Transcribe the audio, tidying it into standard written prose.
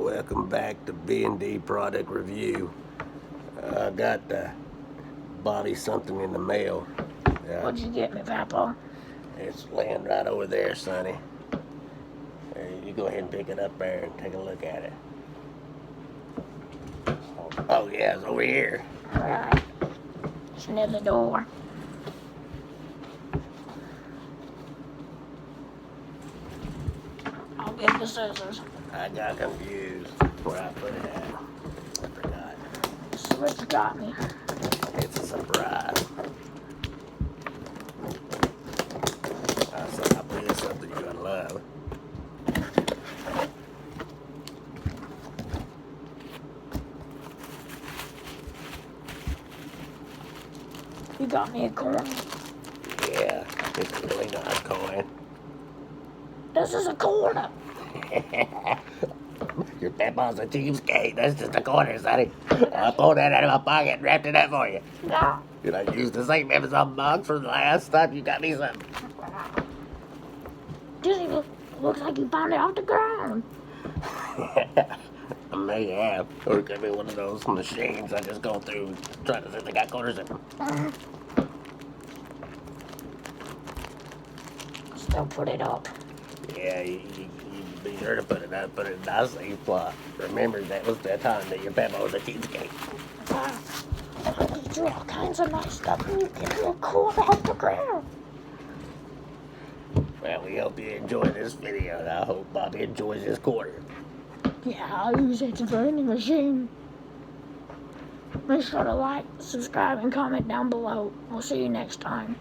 Welcome back to B&D Product Review. I got Bobby something in the mail. What'd you get me, Papa? It's laying right over there, Sonny. You go ahead and pick it up there and take a look at it. Oh yeah, it's over here. Alright. It's near the door. I'll get the scissors. I got confused where I put it at. I forgot. This is what you got me. It's a surprise. I believe it's something you're gonna love. You got me a coin. Yeah, it's a really nice coin. This is a quarter. Your papa's a cheapskate. That's just a quarter, Sonny. I pulled that out of my pocket and wrapped it up for you. No. Did I use the same Amazon box from the last time you got me something? Doesn't even look like you found it off the ground. I may have. Or it could be one of those machines I just go through trying to see if they got quarters in them. Still put it up. Yeah, you be sure to put it up, put it in a nice safe spot. Remember, that was the time that your papa was a cheapskate. I can do all kinds of nice stuff and you get me a quarter off the ground. Well, we hope you enjoy this video, and I hope Bobby enjoys his quarter. Yeah, I'll use it to vending machine. Make sure to like, subscribe, and comment down below. We'll see you next time.